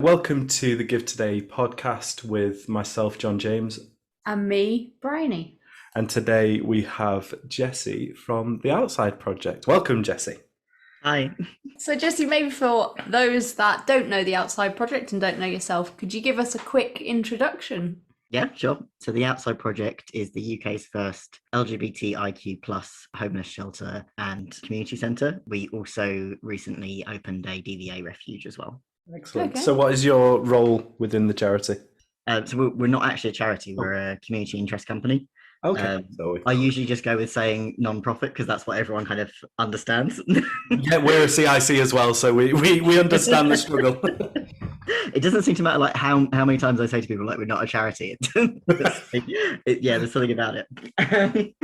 welcome to the Give Today podcast with myself, John James. And me, Bryony. And today we have Jessie from The Outside Project. Welcome, Jessie. Hi. So, Jessie, maybe for those that don't know the Outside Project and don't know yourself, could you give us a quick introduction? Yeah, sure. So the Outside Project is the UK's first LGBTIQ plus homeless shelter and community centre. We also recently opened a DVA refuge as well. Excellent. Okay. So what is your role within the charity? So we're not actually a charity, we're a community interest company. Okay. I usually just go with saying non-profit because that's what everyone kind of understands. Yeah, we're a CIC as well, so we understand the struggle. It doesn't seem to matter like how many times I say to people like we're not a charity. Yeah, there's something about it.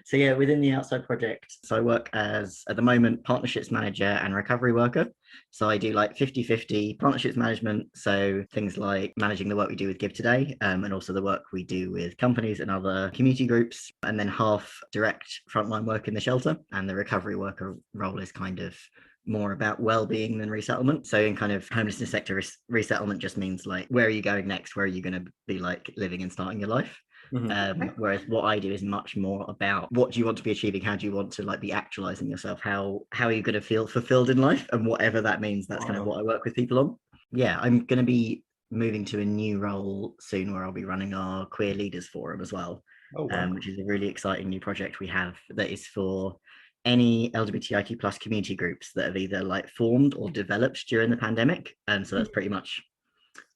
So yeah, within the Outside Project, so I work as at the moment partnerships manager and recovery worker. So I do like 50-50 partnerships management, so things like managing the work we do with Give Today, and also the work we do with companies and other community groups, and then half direct frontline work in the shelter. And the recovery worker role is kind of more about well-being than resettlement. So in kind of homelessness sector, resettlement just means like, where are you going next? Where are you going to be like living and starting your life? Whereas what I do is much more about what do you want to be achieving? How do you want to like be actualizing yourself? How are you going to feel fulfilled in life? And whatever that means, that's kind of what I work with people on. Yeah, I'm going to be moving to a new role soon where I'll be running our Queer Leaders Forum as well, which is a really exciting new project we have that is for any LGBTIQ plus community groups that have either like formed or developed during the pandemic. And so that's pretty much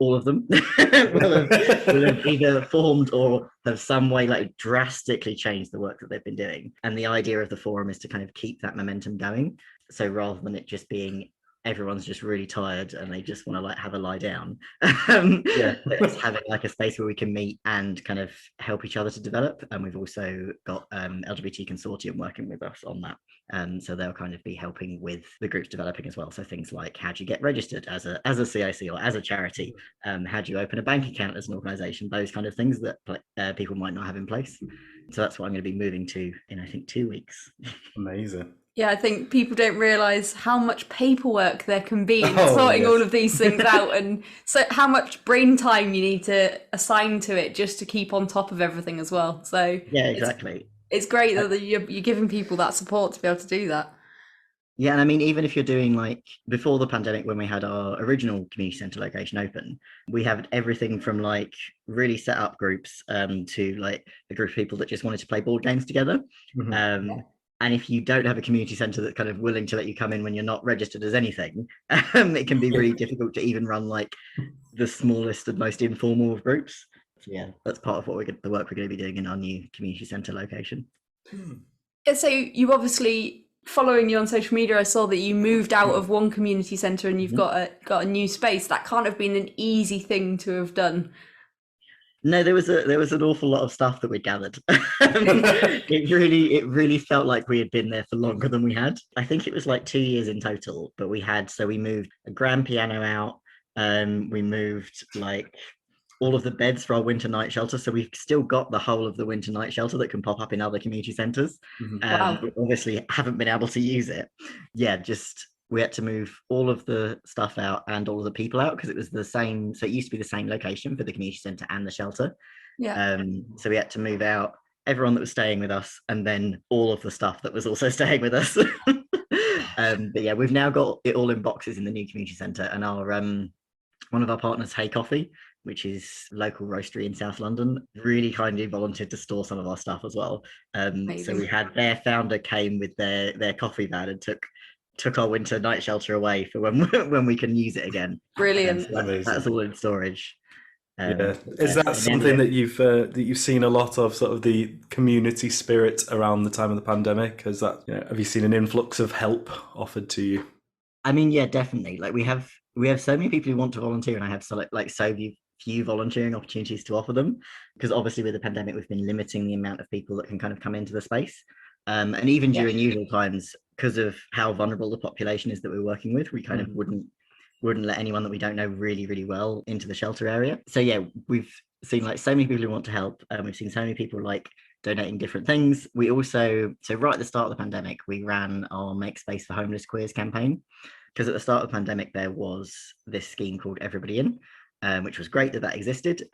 all of them will have either formed or have some way like drastically changed the work that they've been doing. And the idea of the forum is to kind of keep that momentum going. So rather than it just being everyone's just really tired and they just want to like have a lie down, it's having like a space where we can meet and kind of help each other to develop. And we've also got LGBT Consortium working with us on that. So they'll kind of be helping with the groups developing as well. So things like how do you get registered as a CIC or as a charity? How do you open a bank account as an organization? Those kind of things that people might not have in place. So that's what I'm going to be moving to in, I think, 2 weeks. Amazing. Yeah, I think people don't realise how much paperwork there can be in sorting all of these things out, and so how much brain time you need to assign to it just to keep on top of everything as well. So yeah, exactly. It's great that you're giving people that support to be able to do that. Yeah, and I mean, even if you're doing like before the pandemic, when we had our original community centre location open, we had everything from like really set up groups to like a group of people that just wanted to play board games together. And if you don't have a community centre that's kind of willing to let you come in when you're not registered as anything, it can be really difficult to even run like the smallest and most informal of groups. So yeah, that's part of the work we're going to be doing in our new community centre location. So you obviously, following you on social media, I saw that you moved out of one community centre and you've got a new space. That can't have been an easy thing to have done. No, there was an awful lot of stuff that we gathered. It really felt like we had been there for longer than we had. I think it was like 2 years in total, but we moved a grand piano out. We moved like all of the beds for our winter night shelter. So we've still got the whole of the winter night shelter that can pop up in other community centres. Wow. We obviously haven't been able to use it. Yeah, we had to move all of the stuff out and all of the people out because it was the same. So it used to be the same location for the community centre and the shelter. Yeah. So we had to move out everyone that was staying with us and then all of the stuff that was also staying with us. But yeah, we've now got it all in boxes in the new community centre, and our one of our partners, Hey Coffee, which is local roastery in South London, really kindly volunteered to store some of our stuff as well. So we had their founder came with their coffee van and took our winter night shelter away for when we can use it again. Brilliant. So that's all in storage. Is that something that you've seen a lot of, sort of the community spirit around the time of the pandemic? Have you seen an influx of help offered to you? I mean, yeah, definitely. Like we have so many people who want to volunteer, and I have so few volunteering opportunities to offer them, because obviously with the pandemic we've been limiting the amount of people that can kind of come into the space, and even during usual times, because of how vulnerable the population is that we're working with, we kind of wouldn't let anyone that we don't know really, really well into the shelter area. So yeah, we've seen like so many people who want to help, and we've seen so many people like donating different things. We also, so right at the start of the pandemic, we ran our Make Space for Homeless Queers campaign, because at the start of the pandemic, there was this scheme called Everybody In, which was great that existed.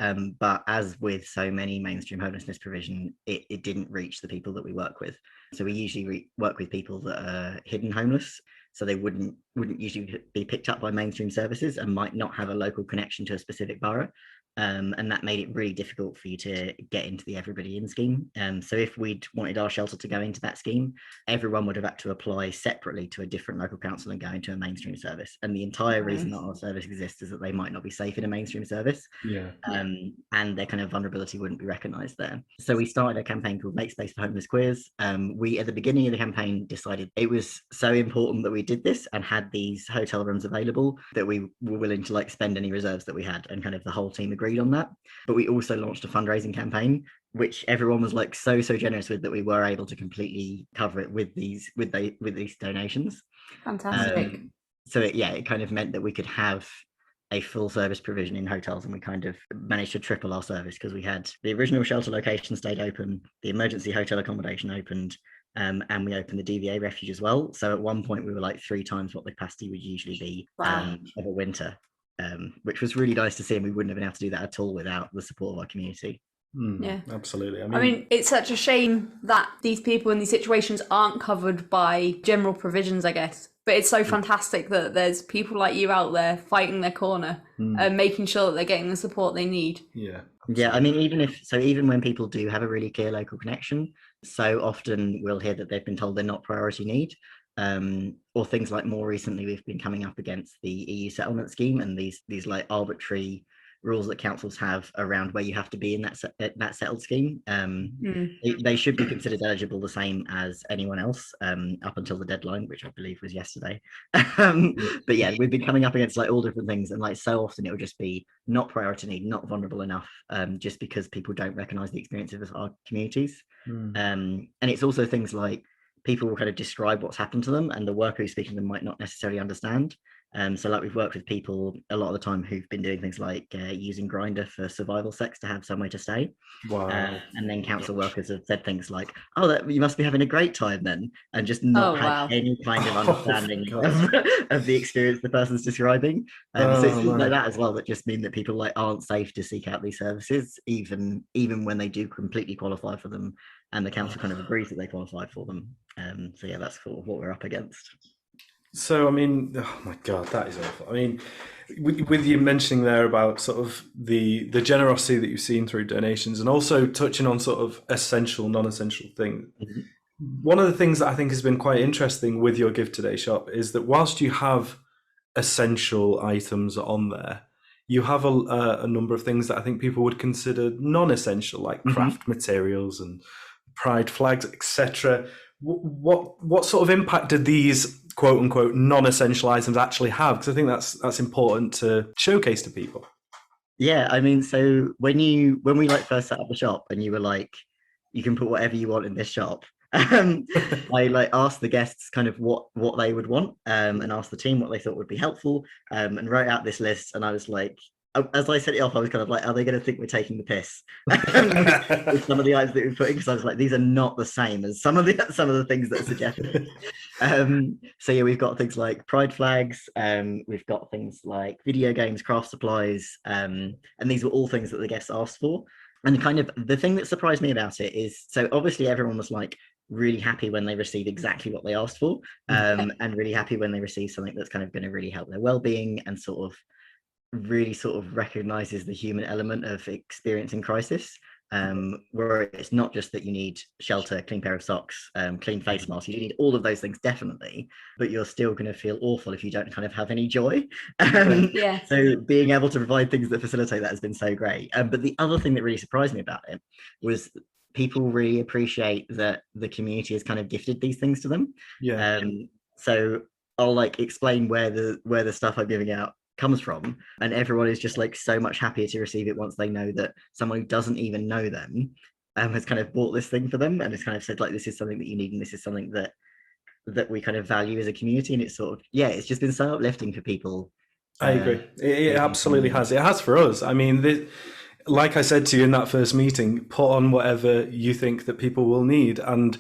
But as with so many mainstream homelessness provision, it didn't reach the people that we work with. So we usually work with people that are hidden homeless. So they wouldn't usually be picked up by mainstream services and might not have a local connection to a specific borough. And that made it really difficult for you to get into the Everybody In scheme. So if we'd wanted our shelter to go into that scheme, everyone would have had to apply separately to a different local council and go into a mainstream service. And the entire reason that our service exists is that they might not be safe in a mainstream service. Yeah. And their kind of vulnerability wouldn't be recognised there. So we started a campaign called Make Space for Homeless Queers. We, at the beginning of the campaign, decided it was so important that we did this and had these hotel rooms available that we were willing to like spend any reserves that we had, and kind of the whole team agreed on that. But we also launched a fundraising campaign, which everyone was like so generous with, that we were able to completely cover it with these donations. Fantastic. So it kind of meant that we could have a full service provision in hotels, and we kind of managed to triple our service, because we had the original shelter location stayed open, the emergency hotel accommodation opened, and we opened the DVA refuge as well. So at one point we were like 3 times what the capacity would usually be of a winter, which was really nice to see, and we wouldn't have been able to do that at all without the support of our community. Yeah, absolutely. I mean, it's such a shame that these people in these situations aren't covered by general provisions, I guess. But it's so fantastic that there's people like you out there fighting their corner and making sure that they're getting the support they need. Yeah. Yeah, I mean, even when people do have a really clear local connection, so often we'll hear that they've been told they're not priority need. Or things like, more recently, we've been coming up against the EU settlement scheme and these like arbitrary rules that councils have around where you have to be in that settled scheme. They should be considered eligible the same as anyone else up until the deadline, which I believe was yesterday. But yeah, we've been coming up against like all different things, and like so often it will just be not priority need, not vulnerable enough, just because people don't recognise the experiences of our communities. And it's also things like people will kind of describe what's happened to them, and the worker who's speaking to them might not necessarily understand. So like we've worked with people a lot of the time who've been doing things like using Grindr for survival sex to have somewhere to stay. Wow. And then council workers have said things like, oh, you must be having a great time then, and just not had any kind of understanding of the experience the person's describing. So it's things like that as well that just mean that people like aren't safe to seek out these services, even when they do completely qualify for them, and the council kind of agrees that they qualify for them. So yeah, that's sort of what we're up against. So, I mean, oh my God, that is awful. I mean, with you mentioning there about sort of the generosity that you've seen through donations, and also touching on sort of essential, non-essential things. One of the things that I think has been quite interesting with your Give Today shop is that whilst you have essential items on there, you have a number of things that I think people would consider non-essential, like craft materials and pride flags, etc. What sort of impact did these quote unquote non-essential items actually have? Because I think that's important to showcase to people. Yeah, I mean, so when we like first set up the shop and you were like, you can put whatever you want in this shop, I like asked the guests kind of what they would want, and asked the team what they thought would be helpful, and wrote out this list. And I was like, as I set it off, I was kind of like, are they going to think we're taking the piss with some of the items that we're putting? Because I was like, these are not the same as some of the things that are suggested. So yeah, we've got things like pride flags, we've got things like video games, craft supplies, and these were all things that the guests asked for. And kind of the thing that surprised me about it is, so obviously everyone was like really happy when they receive exactly what they asked for, and really happy when they receive something that's kind of going to really help their well-being and sort of really sort of recognizes the human element of experiencing crisis, where it's not just that you need shelter, clean pair of socks, clean face mask. You need all of those things, definitely, but you're still going to feel awful if you don't kind of have any joy. So being able to provide things that facilitate that has been so great. But the other thing that really surprised me about it was people really appreciate that the community has kind of gifted these things to them. So I'll like explain where the stuff I'm giving out comes from, and everyone is just like so much happier to receive it once they know that someone who doesn't even know them has kind of bought this thing for them, and it's kind of said like, this is something that you need, and this is something that we kind of value as a community. And it's sort of, yeah, it's just been so uplifting for people. I agree. It absolutely has. It has for us. I mean, like I said to you in that first meeting, put on whatever you think that people will need. And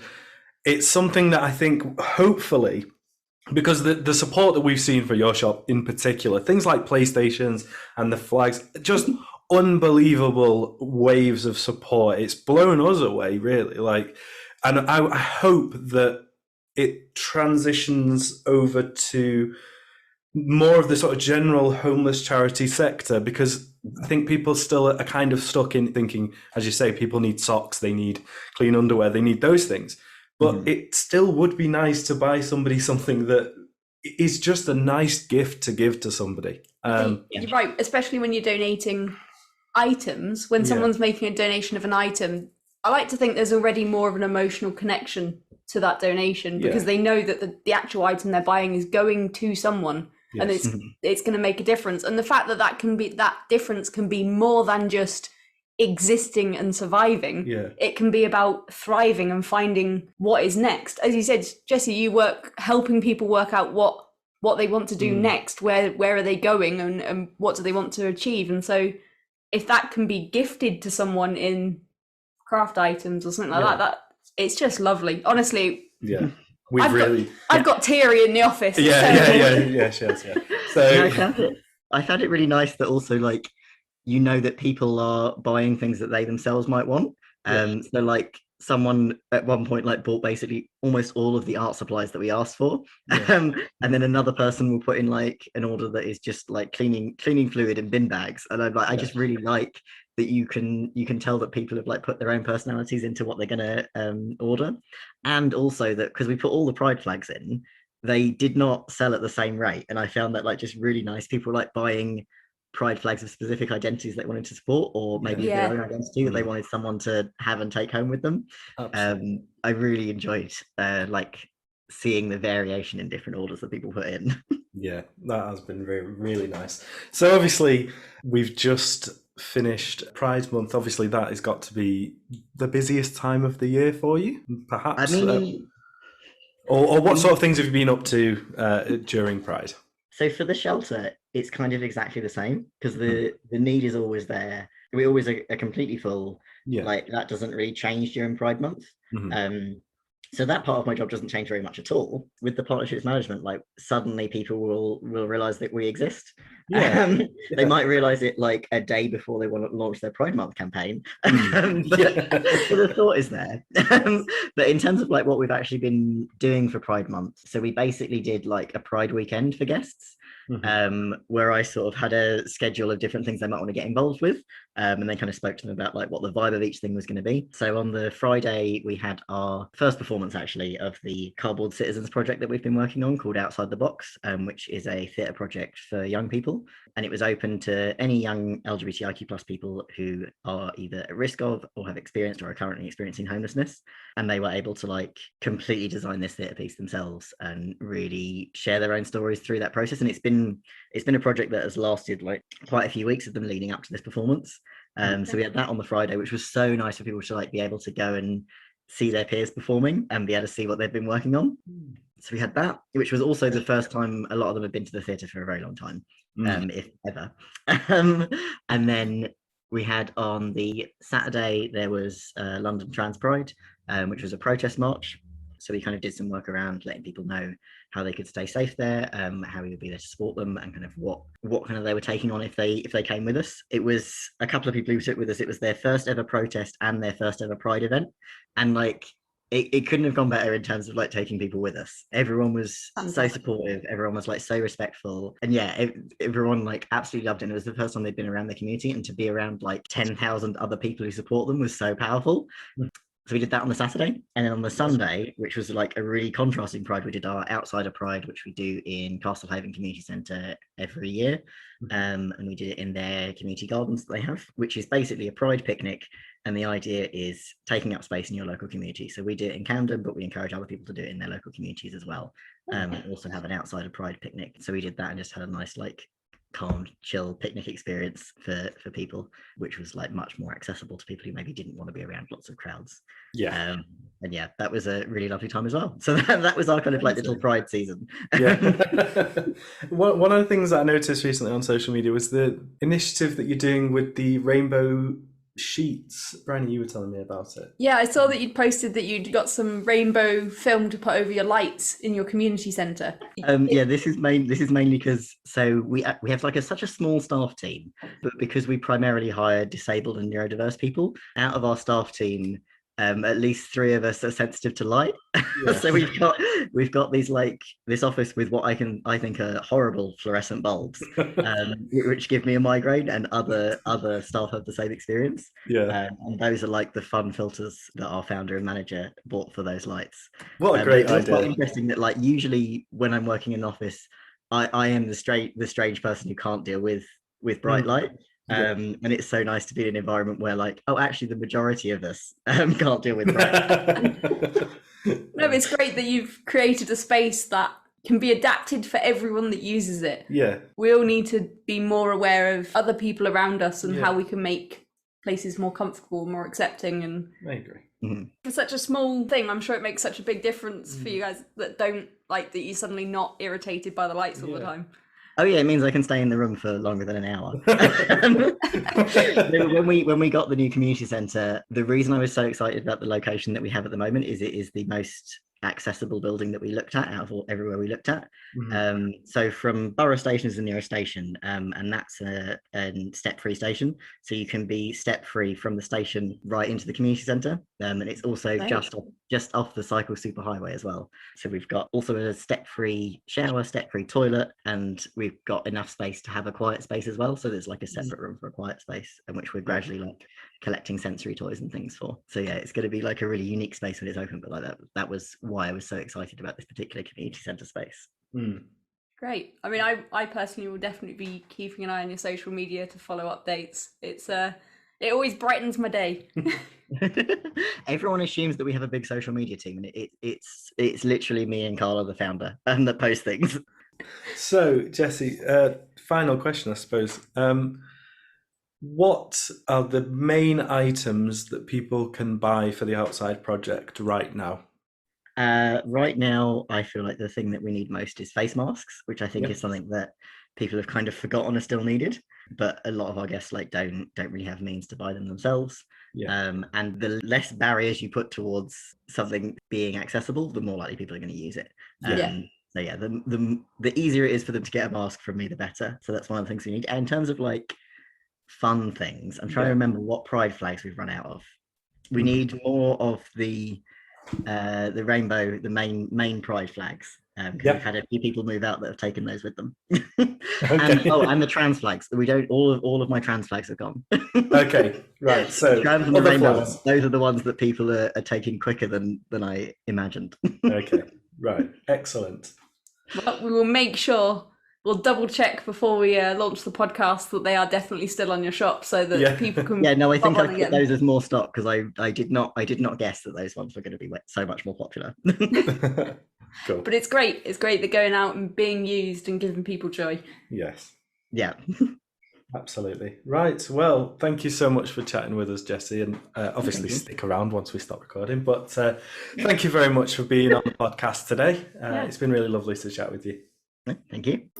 it's something that I think hopefully, because the support that we've seen for your shop in particular, things like PlayStations and the flags, just unbelievable waves of support. It's blown us away, really. Like, and I hope that it transitions over to more of the sort of general homeless charity sector, because I think people still are kind of stuck in thinking, as you say, people need socks, they need clean underwear, they need those things. But it still would be nice to buy somebody something that is just a nice gift to give to somebody. You're right, especially when you're donating items. When someone's making a donation of an item, I like to think there's already more of an emotional connection to that donation, because they know that the actual item they're buying is going to someone, and it's going to make a difference. And the fact that that difference can be more than just existing and surviving. It can be about thriving and finding what is next. As you said, Jesse, you work helping people work out what they want to do next, where are they going, and what do they want to achieve. And so if that can be gifted to someone in craft items or something like that it's just lovely, honestly. I've got teary in the office. So I found it really nice that also, like, you know, that people are buying things that they themselves might want. So like someone at one point like bought basically almost all of the art supplies that we asked for. And then another person will put in like an order that is just like cleaning fluid and bin bags. And I'm like, I just really like that you can tell that people have like put their own personalities into what they're gonna order. And also that because we put all the pride flags in, they did not sell at the same rate. And I found that like just really nice. People like buying pride flags of specific identities they wanted to support, or maybe their own identity that they wanted someone to have and take home with them. I really enjoyed like seeing the variation in different orders that people put in. Yeah, that has been really nice. So obviously we've just finished Pride Month. Obviously that has got to be the busiest time of the year for you, perhaps. I mean, or what sort of things have you been up to during Pride? So for the shelter, it's kind of exactly the same, because the need is always there. We always are completely full. Like that doesn't really change during Pride Month. So that part of my job doesn't change very much at all. With the partnerships management, like suddenly people will realize that we exist. They might realize it like a day before they want to launch their Pride Month campaign. But the thought is there. But in terms of like what we've actually been doing for Pride Month, so we basically did like a Pride weekend for guests. Where I sort of had a schedule of different things they might want to get involved with, and then kind of spoke to them about like what the vibe of each thing was going to be. So on the Friday, we had our first performance actually of the Cardboard Citizens project that we've been working on called Outside the Box, which is a theatre project for young people. And it was open to any young LGBTIQ plus people who are either at risk of or have experienced or are currently experiencing homelessness. And they were able to like completely design this theatre piece themselves and really share their own stories through that process. And it's been a project that has lasted like quite a few weeks of them leading up to this performance. So we had that on the Friday, which was so nice for people to like be able to go and see their peers performing and be able to see what they've been working on. So we had that, which was also the first time a lot of them had been to the theatre for a very long time, if ever. And then we had on the Saturday, there was London Trans Pride, which was a protest march. So we kind of did some work around letting people know how they could stay safe there, how we would be there to support them, and kind of what kind of they were taking on if they came with us. It was a couple of people who took with us. It was their first ever protest and their first ever Pride event, and like it couldn't have gone better in terms of like taking people with us. Everyone was so supportive. Everyone was like so respectful, and everyone like absolutely loved it. And it was the first time they'd been around the community, and to be around like 10,000 other people who support them was so powerful. So we did that on the Saturday, and then on the Sunday, which was like a really contrasting Pride, we did our Outsider Pride, which we do in Castlehaven Community Centre every year, and we did it in their community gardens that they have, which is basically a Pride picnic, and the idea is taking up space in your local community. So we do it in Camden, but we encourage other people to do it in their local communities as well, and also have an Outsider Pride picnic. So we did that and just had a nice like calm, chill picnic experience for people, which was like much more accessible to people who maybe didn't want to be around lots of crowds. Yeah. And yeah, that was a really lovely time as well. So that was our kind of like little Pride season. Yeah. One of the things that I noticed recently on social media was the initiative that you're doing with the rainbow sheets. Bryony, you were telling me about it. Yeah, I saw that you'd posted that you'd got some rainbow film to put over your lights in your community centre. Yeah, this is mainly because we have like such a small staff team, but because we primarily hire disabled and neurodiverse people, out of our staff team, at least 3 of us are sensitive to light. Yeah. So we've got these like this office with what I think are horrible fluorescent bulbs, which give me a migraine, and other staff have the same experience. Yeah. And those are like the fun filters that our founder and manager bought for those lights. What a great it's idea. quite interesting that like usually when I'm working in an office, I am the strange person who can't deal with bright light. And it's so nice to be in an environment where like, oh, actually the majority of us can't deal with bright. No, it's great that you've created a space that can be adapted for everyone that uses it. Yeah. We all need to be more aware of other people around us and how we can make places more comfortable, more accepting. And I agree. Mm-hmm. for such a small thing, I'm sure it makes such a big difference for you guys that don't like that you're suddenly not irritated by the lights all the time. Oh yeah, it means I can stay in the room for longer than an hour. When we got the new community centre, the reason I was so excited about the location that we have at the moment is it is the most accessible building that we looked at out of everywhere we looked at. Mm-hmm. So from Borough Station is the nearest station, and that's a step-free station. So you can be step-free from the station right into the community centre, and it's also just off the cycle superhighway as well. So we've got also a step-free shower, step-free toilet, and we've got enough space to have a quiet space as well. So there's like a separate room for a quiet space, in which we're gradually like collecting sensory toys and things for. So yeah, it's going to be like a really unique space when it's open. But like that was why I was so excited about this particular community centre space. Great. I mean, I personally will definitely be keeping an eye on your social media to follow updates. It always brightens my day. Everyone assumes that we have a big social media team, and it's literally me and Carla, the founder, that post things. So Jesse, final question, I suppose. What are the main items that people can buy for the Outside project right now? Right now, I feel like the thing that we need most is face masks, which I think is something that people have kind of forgotten are still needed. But a lot of our guests like don't really have means to buy them themselves. And the less barriers you put towards something being accessible, the more likely people are going to use it. So yeah, the easier it is for them to get a mask from me, the better. So that's one of the things we need. And in terms of like fun things, I'm trying to remember what pride flags we've run out of. We need more of the rainbow, the main pride flags. We've had a few people move out that have taken those with them. And the trans flags. We don't. All of my trans flags are gone. Okay, right. So trans and the rainbow ones, those are the ones that people are taking quicker than I imagined. Okay, right. Excellent. Well, we will make sure. We'll double check before we launch the podcast that they are definitely still on your shop, so that people can. Yeah, no, I think I put those as more stock because I did not guess that those ones were going to be so much more popular. Cool. But it's great. It's great they're going out and being used and giving people joy. Yes. Yeah. Absolutely. Right. Well, thank you so much for chatting with us, Jesse, and obviously stick around once we stop recording. But thank you very much for being on the podcast today. It's been really lovely to chat with you. Thank you.